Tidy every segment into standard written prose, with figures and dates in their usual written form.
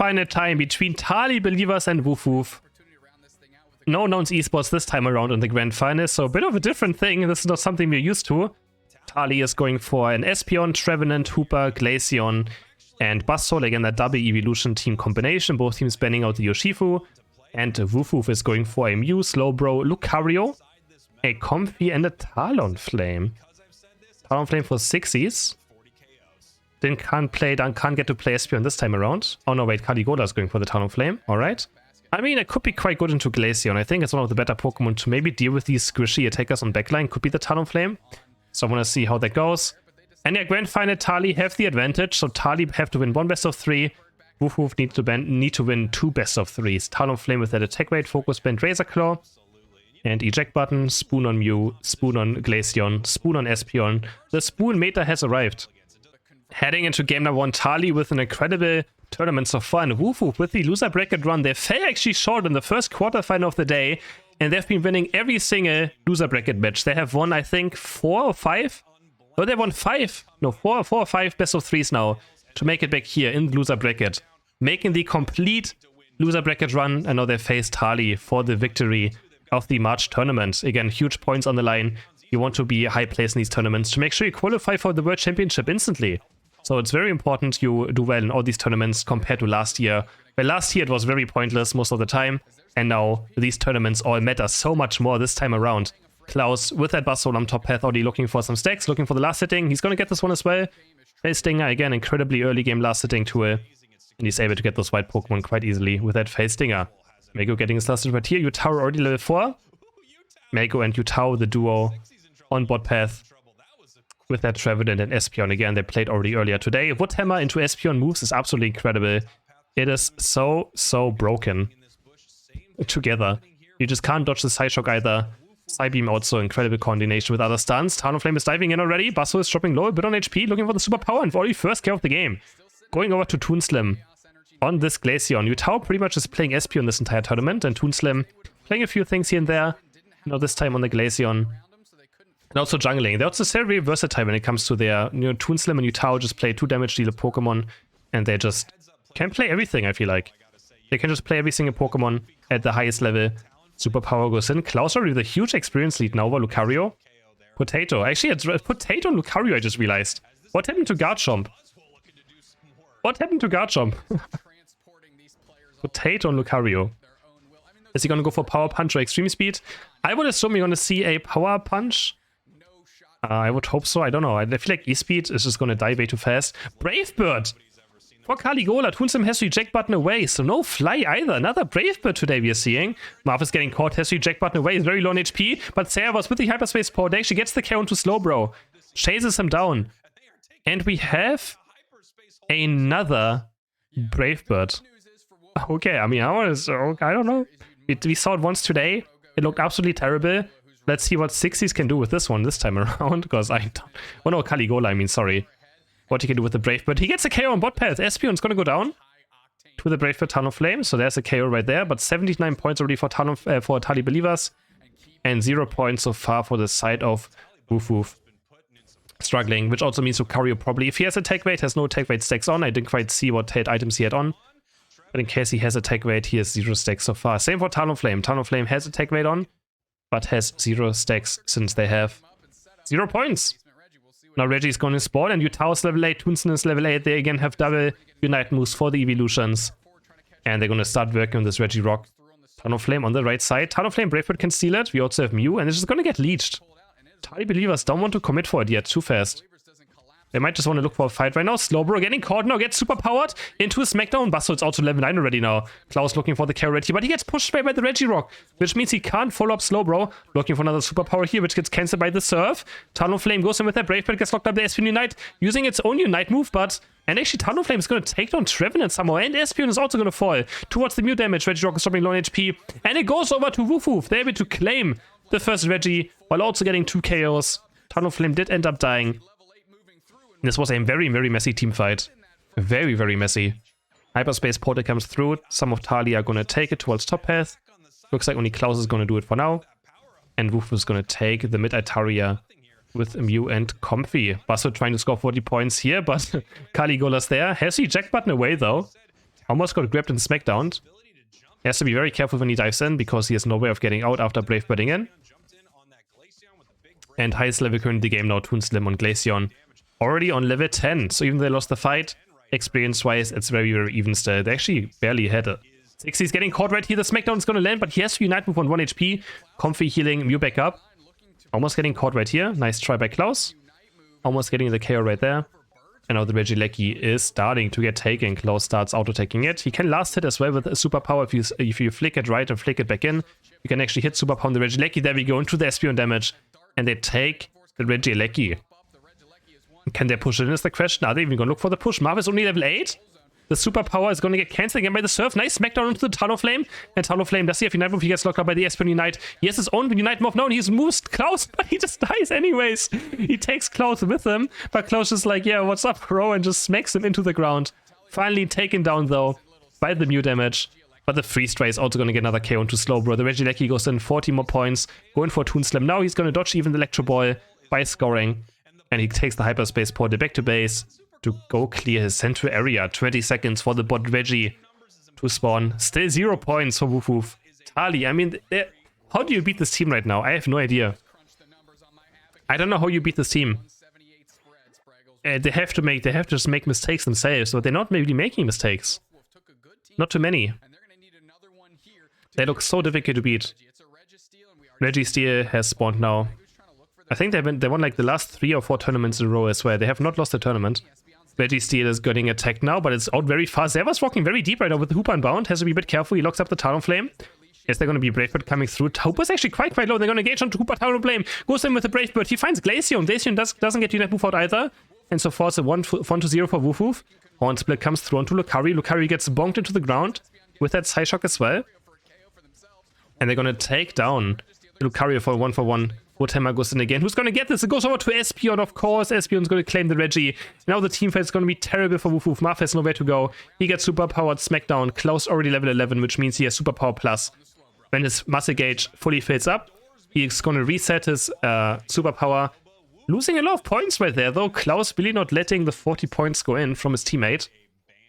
final time between Tali Believers and Woof Woof. No Knowns Esports this time around in the grand final, so a bit of a different thing. This is not something we're used to. Tali is going for an Espeon, Trevenant, Hooper, Glaceon, and Bastol. Again, that double evolution team combination. Both teams banning out the Yoshifu. And Woof Woof is going for a Mew, Slowbro, Lucario, a Comfy, and a Talonflame. Talonflame for 60s. Then can't get to play Espeon this time around. Oh no, wait, Caligula is going for the Talonflame. Alright. I mean, it could be quite good into Glaceon. I think it's one of the better Pokemon to maybe deal with these squishy attackers on backline. Could be the Talonflame. So I want to see how that goes. And yeah, grand final, Tali have the advantage. So Tali have to win one best of 3. Woof Woof need to win 2 best of 3s. Talonflame with that attack rate, Focus Band, Razor Claw. And eject button, Spoon on Mew, Spoon on Glaceon, Spoon on Espeon. The Spoon meta has arrived. Heading into game number 1, Tali with an incredible tournament so far. And Woof Woof with the loser bracket run. They fell actually short in the first quarterfinal of the day. And they've been winning every single loser bracket match. They have won, I think, 4 or 5? No, they won 5. No, 4 or 5 best of 3s now to make it back here in the loser bracket. Making the complete loser bracket run. And now they face Tali for the victory of the March tournament. Again, huge points on the line. You want to be a high place in these tournaments to make sure you qualify for the World Championship instantly. So it's very important you do well in all these tournaments compared to last year. Well, last year it was very pointless most of the time. And now these tournaments all matter so much more this time around. Klaus with that Buzzole on top path already looking for some stacks, looking for the last hitting. He's going to get this one as well. Phase Stinger, again, incredibly early game last hitting tool. And he's able to get those white Pokemon quite easily with that Phase Stinger. Mako getting his last hit right here. Utao already level 4. Mako and Utao, the duo on bot path. With that Trevenant and Espeon again, they played already earlier today. Woodhammer into Espeon moves is absolutely incredible. It is so broken together. You just can't dodge the Psyshock either. Psybeam also incredible coordination with other stuns. Talonflame is diving in already. Buzzole is dropping low, a bit on HP, looking for the superpower and already first kill of the game. Going over to Toonslim on this Glaceon. Utao pretty much is playing Espeon this entire tournament, and Toonslim playing a few things here and there. Now this time on the Glaceon. And also jungling. They're also very versatile when it comes to their, Toonslim and Utao just play 2 damage dealer Pokemon, and they just can play everything, I feel like. They can just play every single Pokemon at the highest level. Superpower goes in. Klaus already with a huge experience lead now over Lucario. Potato. Actually, it's Potato and Lucario, I just realized. What happened to Garchomp? What happened to Garchomp? Potato and Lucario. Is he going to go for Power Punch or Extreme Speed? I would assume you're going to see a Power Punch. I would hope so. I don't know. I feel like E-Speed is just going to die way too fast. Brave Bird! For Caligula, Toonslim has to eject button away, so no Fly either. Another Brave Bird today we are seeing. Marv is getting caught, has to eject button away. He's very low on HP, but Sarah was with the Hyperspace Port. Actually gets the KO into Slowbro. Chases him down. And we have another Brave Bird. Okay, I mean, I don't know. We saw it once today. It looked absolutely terrible. Let's see what 60s can do with this one this time around, because I don't... Oh no, Caligula, I mean, sorry. What he can do with the Brave Bird. He gets a KO on bot path. Espeon's gonna go down to the Brave Bird Talonflame, so there's a KO right there, but 79 points already for Tali Believers, and 0 points so far for the side of Woof Woof. Struggling, which also means Lucario probably, if he has attack weight, has no attack weight stacks on. I didn't quite see what items he had on. But in case he has attack weight, he has 0 stacks so far. Same for Talonflame. Talonflame has attack weight on, but has 0 stacks since they have 0 points. Now Reggie's going to spawn, and Utao's level 8, Toonslim is level 8. They again have double Unite moves for the evolutions. And they're going to start working on this Regirock. Talonflame on the right side. Talonflame, Brave Bird can steal it. We also have Mew, and it's just going to get leeched. Tali Believers don't want to commit for it yet, too fast. They might just want to look for a fight right now. Slowbro getting caught now, gets super powered into a smackdown. Buzzle's also level 9 already now. Klaus looking for the carry right here, but he gets pushed away by the Regirock, which means he can't follow up Slowbro. Looking for another superpower here, which gets cancelled by the Surf. Talonflame goes in with that Brave Bird, gets locked up the Espeon Unite, using its own Unite move, but... And actually, Talonflame is going to take down Trevenant somehow, and Espeon is also going to fall towards the Mew damage. Regirock is dropping low on HP, and it goes over to Woof Woof. They're able to claim the first Reggie, while also getting 2 KOs. Talonflame did end up dying. This was a very, very messy team fight. Very, very messy. Hyperspace Portal comes through. Some of Tali are going to take it towards top path. Looks like only Klaus is going to do it for now. And Woof is going to take the mid Altaria with Mew and Comfy. Buzzole trying to score 40 points here, but Caligula's there. Has the eject button away though. Almost got grabbed and smackdowned. He has to be very careful when he dives in, because he has no way of getting out after Brave Birding in. And highest level current in the game now, Toonslim on Glaceon. Already on level 10, so even though they lost the fight, experience-wise, it's very, very even still. They actually barely had it. 60's getting caught right here. The smackdown is going to land, but he has to Unite Move on 1 HP. Comfy healing, Mew back up. Almost getting caught right here. Nice try by Klaus. Almost getting the KO right there. And now the Regieleki is starting to get taken. Klaus starts auto-taking it. He can last hit as well with a superpower. If you flick it right and flick it back in, you can actually hit superpower on the Regieleki. There we go, into the Espeon damage. And they take the Regieleki. Can they push it in is the question. Are they even going to look for the push? Marv is only level 8. The superpower is going to get cancelled again by the Surf. Nice smackdown into the Talonflame. And Talonflame, does he have Unite Move? He gets locked up by the Espeon Unite. He has his own Unite Move now, and he's moves Klaus, but he just dies anyways. He takes Klaus with him, but Klaus is like, yeah, what's up, bro? And just smacks him into the ground. Finally taken down, though, by the Mew damage. But the Freeze Ray is also going to get another KO into Slowbro. The Regieleki goes in 40 more points. Going for Toonslam. Now he's going to dodge even the Electro Ball by scoring. And he takes the Hyperspace Portal back to base to go clear his central area. 20 seconds for the bot Reggie to spawn. Still 0 points for Woof Woof. Tali, I mean, how do you beat this team right now? I have no idea. I don't know how you beat this team. They have to just make mistakes themselves, but they're not really making mistakes. Not too many. They look so difficult to beat. Registeel has spawned now. I think they won like the last 3 or 4 tournaments in a row as well. They have not lost a tournament. Registeel is getting attacked now, but it's out very fast. Zeva's walking very deep right now with the Hoopa Unbound. Has to be a bit careful. He locks up the Talonflame. Is there going to be Brave Bird coming through? Hoopa's actually quite low. They're going to engage onto Hoopa. Talonflame goes in with the Brave Bird. He finds Glaceon. Glaceon doesn't get Unite Move out either. And so forth, a 1-0 for Woof Woof. Horn Split comes through onto Lucario. Lucario gets bonked into the ground with that Psyshock as well. And they're going to take down Lucario for 1-for-1. Woodhammer goes in again. Who's going to get this? It goes over to Espeon, of course. Espeon's going to claim the Reggie. Now the team fight is going to be terrible for Woof Woof. Marv has nowhere to go. He gets superpowered Smackdown. Klaus already level 11, which means he has superpower plus. When his muscle gauge fully fills up, he's going to reset his superpower. Losing a lot of points right there, though. Klaus really not letting the 40 points go in from his teammate,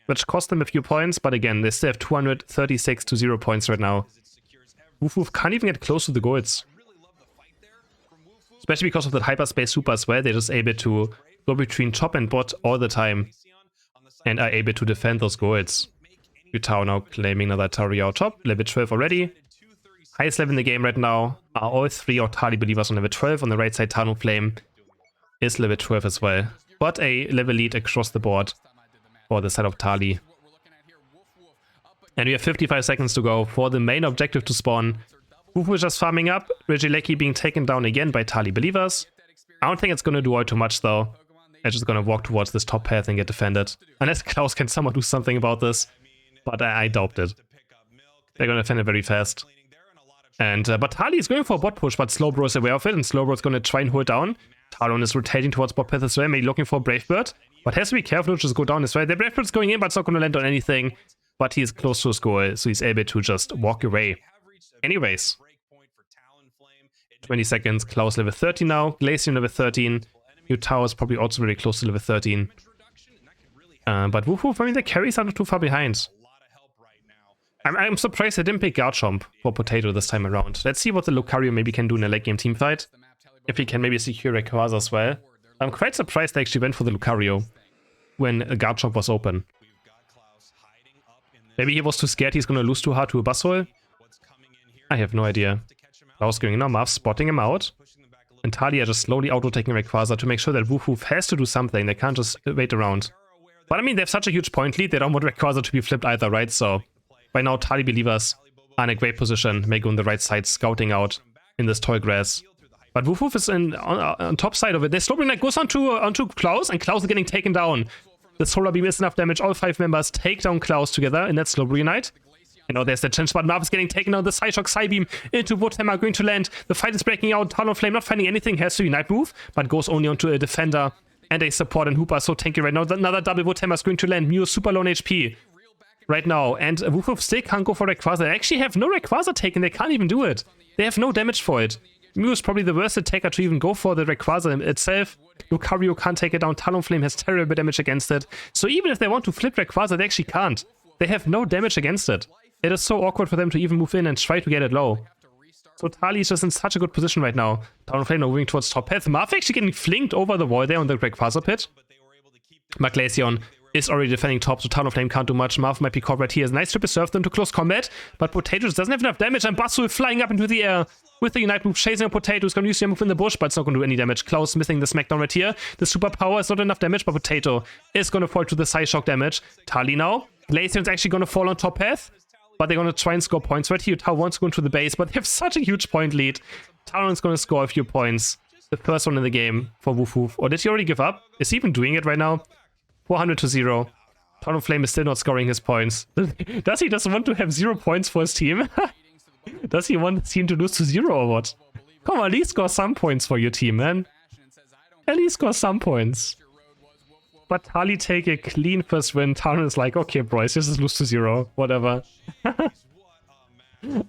which cost them a few points. But again, they still have 236 to 0 points right now. Woof Woof can't even get close to the goals. Especially because of that Hyperspace Super as well, they're just able to go between top and bot all the time. And are able to defend those goals. Yutao now claiming another Tariao top, level 12 already. Highest level in the game right now are all 3 Tali believers on level 12. On the right side, Talonflame is level 12 as well. But a level lead across the board for the side of Tali. And we have 55 seconds to go for the main objective to spawn. Woof Woof just farming up, Regieleki being taken down again by Tali believers. I don't think it's going to do all too much though. They're just going to walk towards this top path and get defended. Unless Klaus can somehow do something about this. But I doubt it. They're going to defend it very fast. And but Tali is going for a bot push, but Slowbro is aware of it, and Slowbro is going to try and hold down. Talon is rotating towards bot path as well, maybe looking for a Brave Bird. But has to be careful to just go down as well. The Brave Bird's going in, but it's not going to land on anything. But he is close to his goal, so he's able to just walk away. Anyways. 20 seconds, Klaus level 13 now, Glaceon level 13, Yutao is probably also very close to level 13. But Woof Woof, I mean, the carries are not too far behind. I'm surprised they didn't pick Garchomp for Potato this time around. Let's see what the Lucario maybe can do in a late game team fight. If he can maybe secure Rayquaza as well. I'm quite surprised they actually went for the Lucario when Garchomp was open. Maybe he was too scared he's going to lose too hard to a Buzzwole? I have no idea. Klaus going in now, Marv spotting him out. And Talia just slowly auto-taking Rayquaza to make sure that Woof Woof has to do something. They can't just wait around. But I mean, they have such a huge point lead, they don't want Rayquaza to be flipped either, right? So, by now, Tali believers are in a great position. May go on the right side, scouting out in this tall grass. But Woof Woof is on top side of it. Their Slowbro Knight goes onto Klaus, and Klaus is getting taken down. The Solar Beam is enough damage. All 5 members take down Klaus together in that Slowbro Knight. You know, there's the chance, but Marv is getting taken down. The Psyshock Psybeam into Woodhammer going to land. The fight is breaking out. Talonflame not finding anything, has to Unite Move, but goes only onto a defender and a support, and Hoopa so tanky right now. Another double Woodhammer is going to land. Mew super low on HP right now, and Woof Woof still can't go for Rayquaza. They actually have no Rayquaza taken. They can't even do it. They have no damage for it. Mew is probably the worst attacker to even go for the Rayquaza itself. Lucario can't take it down. Talonflame has terrible damage against it. So even if they want to flip Rayquaza, they actually can't. They have no damage against it. It is so awkward for them to even move in and try to get it low. So Tali is just in such a good position right now. Talonflame now moving towards top path. Marth actually getting flinked over the wall there on the Greg pit. But Glaceon is already defending top, so Talonflame can't do much. Marth might be caught right here. Nice triple surf them to close combat, but Potatoes doesn't have enough damage, and Basu flying up into the air with the Unite move, chasing a Potato. He's going to use the move in the bush, but it's not going to do any damage. Klaus missing the smackdown right here. The superpower is not enough damage, but Potato is going to fall to the side shock damage. Tali now. Glaceon's actually going to fall on top path, but they're going to try and score points right here. Tao wants to go into the base, but they have such a huge point lead. Talon's going to score a few points. The first one in the game for Woof Woof. Or did he already give up? Is he even doing it right now? 400-0. Talonflame is still not scoring his points. Does he just want to have 0 points for his team? Does he want the team to lose to 0 or what? Come on, at least score some points for your team, man. At least score some points. But Tali take a clean first win. Talon is like, okay, boys, this is lose to 0. Whatever. I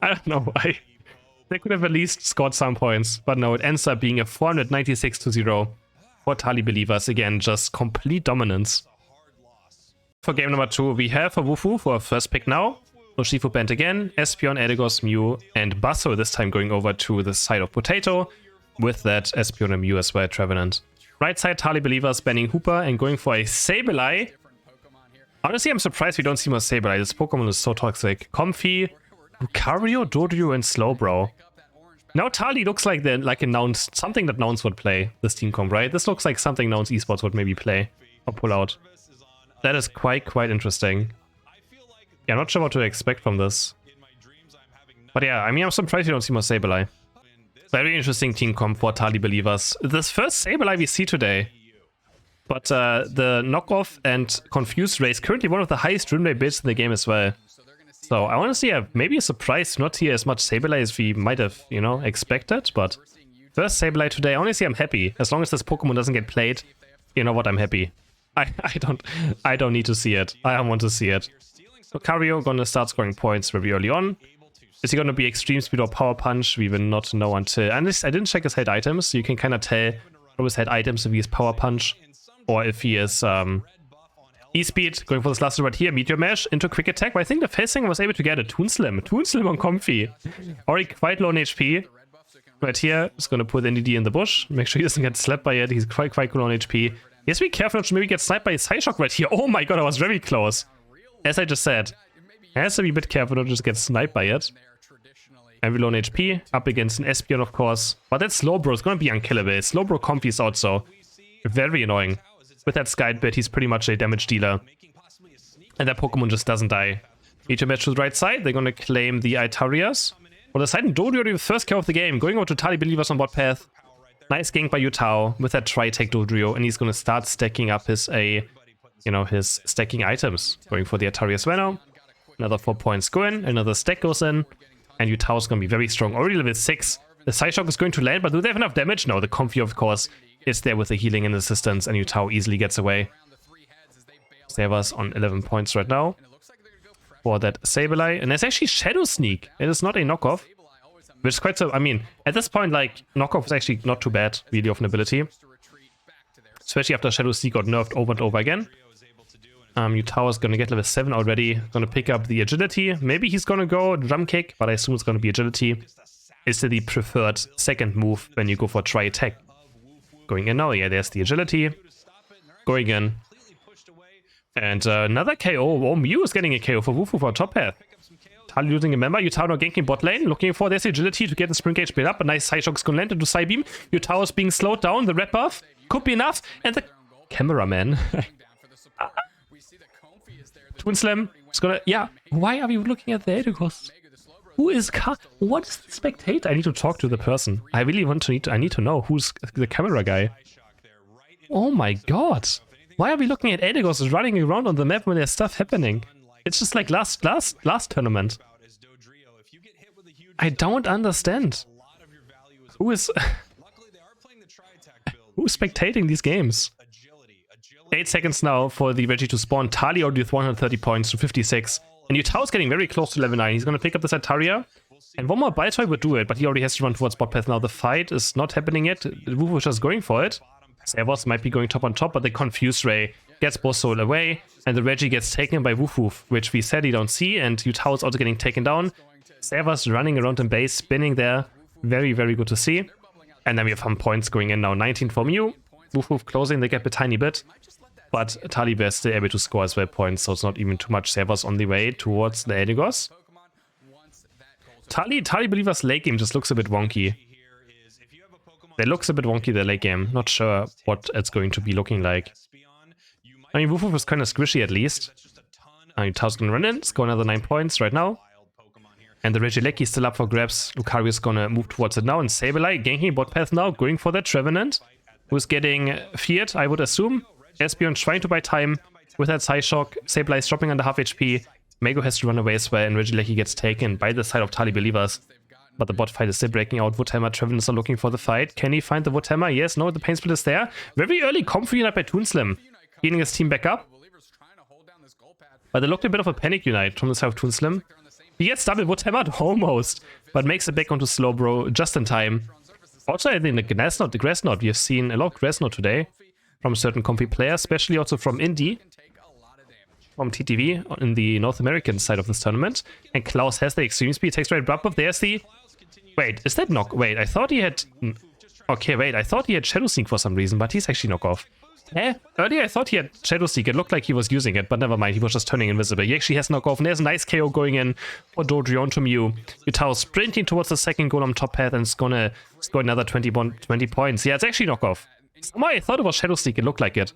don't know why. They could have at least scored some points. But no, it ends up being a 496-0. For Tali Believers, again, just complete dominance. For game number 2, we have a Woof Woof for our first pick now. Urshifu banned again, Espeon, Eldegoss, Mew, and Basso this time going over to the side of Potato. With that, Espeon and Mew as well, Trevenant. Right side, Tali Believers banning Hooper and going for a Sableye. Honestly, I'm surprised we don't see more Sableye. This Pokemon is so toxic. Comfy, Lucario, Dodrio, and Slowbro. Now Tali looks like something that Nouns would play, this team comp, right? This looks like something Nouns Esports would maybe play or pull out. That is quite interesting. Yeah, I'm not sure what to expect from this. But yeah, I mean, I'm surprised you don't see more Sableye. Very interesting team comp for Tali Believers. This first Sableye we see today. But the knockoff and confused race currently one of the highest win rate builds in the game as well. So I honestly have maybe a surprise not here as much Sableye as we might have, you know, expected. But first Sableye today, honestly I'm happy. As long as this Pokemon doesn't get played, you know what, I'm happy. I don't need to see it. I don't want to see it. Lucario gonna start scoring points very early on. Is he gonna be Extreme Speed or Power Punch? We will not know until... And I didn't check his head items, so you can kind of tell from his head items if he is Power Punch or if he is E-Speed. Going for this last right here, Meteor Mash into Quick Attack, but I think the facing was able to get it. Toon Slim on Comfy. Already quite low on HP. Right here, just gonna put NDD in the bush. Make sure he doesn't get slapped by it. He's quite good on HP. He has to be careful not to maybe get sniped by his High Shock right here. Oh my god, I was very close. As I just said, he has to be a bit careful not to just get sniped by it. Very low on HP, up against an Espeon of course. But that Slowbro is gonna be unkillable. Slowbro Comfy is also very annoying. With that Skite bit, he's pretty much a damage dealer. And that Pokemon just doesn't die. Meteor Match to the right side, they're gonna claim the Itarias. On the side, Dodrio the first kill of the game, going over to Tali Believers on bot path. Nice gank by Yutao with that Tri-Tech Dodrio, and he's gonna start stacking up his his stacking items. Going for the Atarius Venom. Another 4 points go in, another stack goes in, and Yutao's gonna be very strong. Already level 6. The Psyshock is going to land, but do they have enough damage? No, the Comfy of course is there with the healing and assistance, and Yutao easily gets away. Savers on 11 points right now. For that Sableye, and there's actually Shadow Sneak. It is not a knockoff. Which is quite so, I mean, at this point, like, knockoff is actually not too bad, really, of an ability. Especially after Shadow Sneak got nerfed over and over again. Yutao is gonna get level 7 already. Gonna pick up the agility. Maybe he's gonna go drum kick, but I assume it's gonna be agility. Is the preferred second move when you go for try attack. Going in now, yeah, there's the agility. Going in. And another KO. Oh, Mew is getting a KO for Woof Woof on top path. Tali losing a member. Yutao now ganking bot lane. Looking for this agility to get the sprint gauge build up. A nice Psyshock is gonna land into Psybeam. Yutao is being slowed down. The red buff could be enough. And the cameraman. Twin Slam is gonna... Yeah, why are we looking at the Eldegoss? Who is... What is the spectator? I need to talk to the person. I really I need to know who's the camera guy. Oh my god. Why are we looking at Eldegoss running around on the map when there's stuff happening? It's just like last tournament. I don't understand. Who is... Who's spectating these games? 8 seconds now for the Reggie to spawn. Tali already with 130 points to 56. And Yutao's getting very close to level 9. He's going to pick up this Ataria. And one more Baltoy would do it, but he already has to run towards bot path now. The fight is not happening yet. Woof Woof is just going for it. Servos might be going top on top, but the Confused Ray gets Bosso away, and the Reggie gets taken by Woof Woof, which we sadly don't see, and Yutao is also getting taken down. Servus running around in base, spinning there. Very, very good to see. And then we have some points going in now. 19 for Mew. Woof Woof closing the gap a tiny bit. But Talibobo is still able to score as well points, so it's not even too much. Servus on the way towards the Eldegoss. Talibobo's late game just looks a bit wonky. It looks a bit wonky, the late game. Not sure what it's going to be looking like. I mean, Woof Woof is kind of squishy at least. Yutao's gonna run in, score another 9 points right now. And the Regieleki is still up for grabs. Lucario is gonna move towards it now, and Sableye ganking bot path now, going for that Trevenant, who's getting feared, I would assume. Espeon trying to buy time with that Psyshock. Sableye is dropping under half HP. Mego has to run away as well, and Regieleki gets taken by the side of Talibobo. But the bot fight is still breaking out. Woodhammer, Trevenants are looking for the fight. Can he find the Woodhammer? Yes, no, the Pain Split is there. Very early comfy unite by Toonslim, healing his team back up. But it looked a bit of a panic unite from the side of Toonslim. He gets double Woodhammered almost, but makes it back onto Slowbro just in time. Also, I think the Grass Knot, we have seen a lot of Grass Knot today from certain comfy players, especially also from Indie, from TTV in the North American side of this tournament. And Klaus has the extreme speed, takes right above, but there's the... Wait, is that knock? Wait, I thought he had... Okay, wait, I thought he had Shadow Sneak for some reason, but he's actually knockoff. Earlier I thought he had Shadow Sneak, it looked like he was using it, but never mind, he was just turning invisible. He actually has knockoff, and there's a nice KO going in for Dodrio to Mew. Yutao sprinting towards the second goal on top path, and it's gonna score another 20 points. Yeah, it's actually knockoff. Somehow I thought it was Shadow Sneak, it looked like it.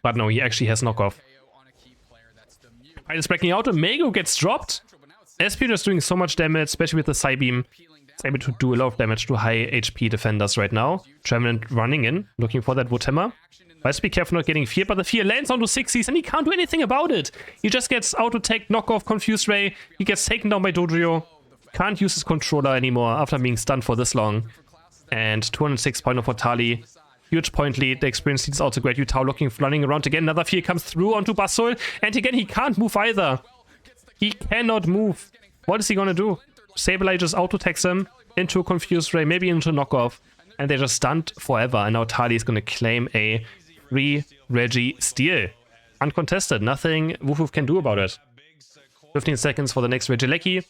But no, he actually has knockoff. Fight is breaking out, and Mego gets dropped. Espeon is doing so much damage, especially with the Psybeam. It's able to do a lot of damage to high HP defenders right now. Trevenant running in, looking for that Woodhammer. Let's be careful not getting feared, but the fear lands onto 60s and he can't do anything about it. He just gets auto-tech, knockoff, Confused Ray. He gets taken down by Dodrio. Can't use his controller anymore after being stunned for this long. And 206 point for Tali. Huge point lead. The experience lead is also great. Yutao running around again. Another fear comes through onto Basol. And again, he can't move either. He cannot move. What is he gonna do? Sableye just auto-attacks him into a Confused Ray, maybe into knockoff. And they're just stunned forever. And now Tali is gonna claim a free Reggie steal. Uncontested. Nothing Woof Woof can do about it. 15 seconds for the next Regieleki.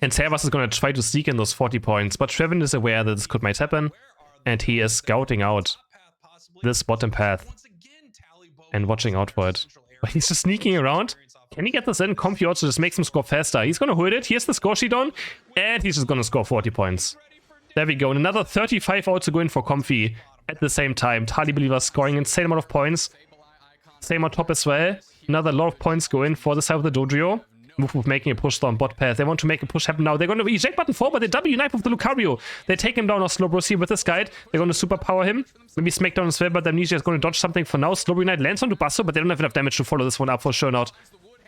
And Servus is gonna try to sneak in those 40 points. But Treven is aware that this might happen. And he is scouting out this bottom path and watching out for it. But he's just sneaking around. Can he get this in? Comfy also just makes him score faster. He's gonna hold it. He has the score sheet on. And he's just gonna score 40 points. There we go. And another 35 also going for Comfy at the same time. Talibobo scoring insane amount of points. Same on top as well. Another lot of points go in for the side of the Dodrio. Woof Woof making a push on bot path. They want to make a push happen now. They're going to eject button 4, but they W Unite with the Lucario. They take him down on Slowbro here with this guide. They're going to superpower him. Maybe Smackdown as well, but Amnesia is going to dodge something for now. Slowbro Unite lands onto Basso, but they don't have enough damage to follow this one up for sure not.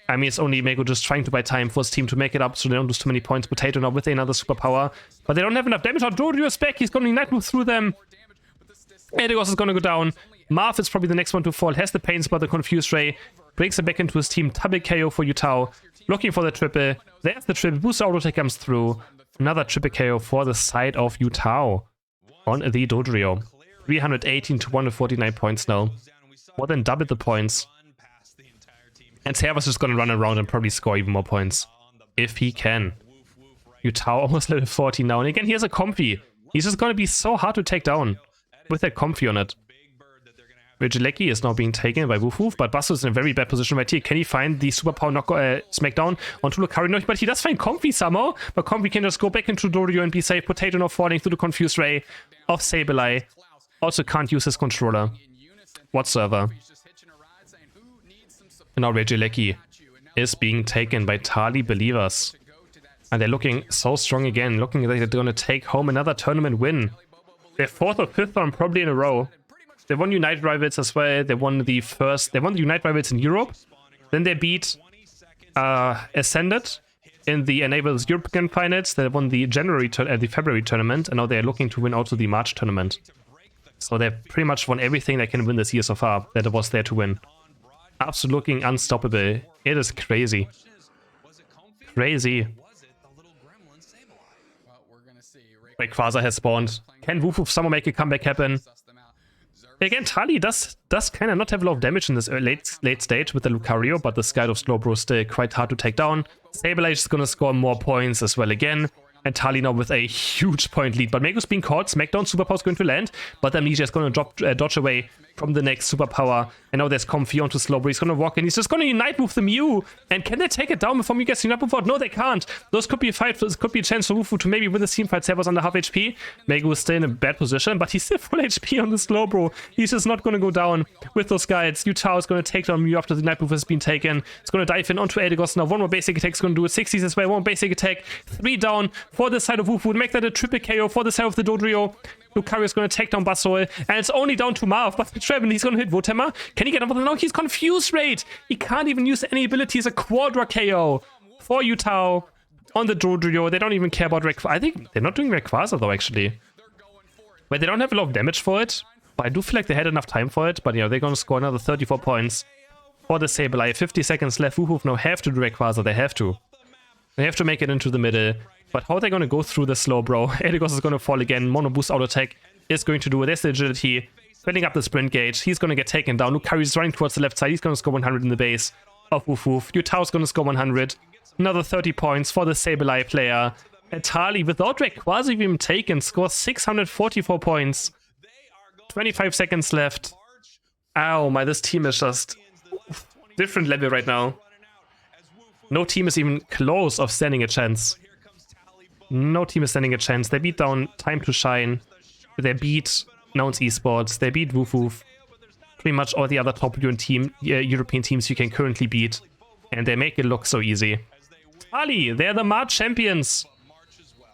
I mean, it's only Mego just trying to buy time for his team to make it up so they don't lose too many points. Potato now with another superpower, but they don't have enough damage. Dodrio is back. He's going to Unite move through them. Eldegoss is going to go down. Marth is probably the next one to fall. Has the Pain Spot, the Confused Ray. Breaks it back into his team. Double KO for Yutao. Looking for the triple. There's the triple. Boost auto-attack comes through. Another triple KO for the side of Yutao on the Dodrio. 318 to 149 points now. More than double the points. And Servus is going to run around and probably score even more points. If he can. Yutao almost level 40 now. And again, he has a Comfy. He's just going to be so hard to take down with that Comfy on it. Regieleki is now being taken by Woof Woof, but Basso is in a very bad position right here. Can he find the superpower smackdown onto Lucario? No, but he does find Comfy somehow. But Comfy can just go back into Dodrio and be safe. Potato now falling through the Confused Ray of Sableye. Also can't use his controller whatsoever. And now Regieleki is being taken by Talibobo. And they're looking so strong again. Looking like they're going to take home another tournament win. Their 4th or 5th one probably in a row. They won Unite Rivals as well. They won the Unite Rivals in Europe. Then they beat Ascended in the Enables European Finals. They won the February tournament, and now they're looking to win also the March tournament. So they've pretty much won everything they can win this year so far that was there to win. Absolutely looking unstoppable. It is crazy. Crazy. Rayquaza has spawned. Can Woof Woof somehow make a comeback happen? Again, Tali does kind of not have a lot of damage in this late stage with the Lucario, but the Sky of Slowbro is still quite hard to take down. Sableye is going to score more points as well again. And Tali now with a huge point lead. But Mego's being caught. Smackdown Superpower is going to land. But Amnesia is going to dodge away from the next Superpower. And now there's Comfy onto Slowbro. He's going to walk in. He's just going to Unite Move the Mew. And can they take it down before Mew gets Unite Move out? No, they can't. Those could be a fight. This could be a chance for Woof Woof to maybe win the team fight. Servos under half HP. Mego is still in a bad position. But he's still full HP on the Slowbro. He's just not going to go down with those guides. Utah is going to take down Mew after the Unite Move has been taken. It's going to dive in onto Eldegoss now. One more basic attack is going to do it. 60s as well. One basic attack. 3 down for the side of Woof Woof. Make that a triple KO for the side of the Dodrio. Lucario is going to take down Buzzole, and it's only down to Marv, but Trevin, he's going to hit Woodhammer. Can he get another? No, he's confused rate. He can't even use any abilities. A Quadra KO for Utah on the Dodrio. They don't even care about Rayquaza. I think they're not doing Rayquaza though, actually. But they don't have a lot of damage for it, but I do feel like they had enough time for it. But you know, they're going to score another 34 points for the Sableye. 50 seconds left. Woof Woof now have to do Rayquaza. They have to. They have to make it into the middle. But how are they going to go through the Slowbro? Eldegoss is going to fall again. Mono Boost Auto Attack is going to do it. There's the agility. Filling up the sprint gauge. He's going to get taken down. Lucario is running towards the left side. He's going to score 100 in the base of Woof Woof. Utah is going to score 100. Another 30 points for the Sableye player. And Tali, without Rayquaza even taken, scores 644 points. 25 seconds left. Ow, this team is just different level right now. No team is even close of standing a chance. No team is standing a chance. They beat down Time to Shine. They beat Nouns Esports. They beat Woof Woof. Pretty much all the other top European teams you can currently beat. And they make it look so easy. Tali, they're the March champions.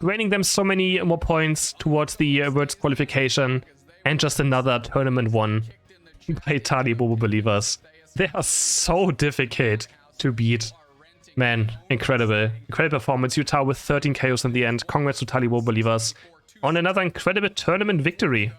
Gaining them so many more points towards the Worlds qualification. And just another tournament won by Talibobo believers. They are so difficult to beat. Man, incredible. Incredible performance. Utah with 13 KOs in the end. Congrats to Talibobo believers on another incredible tournament victory.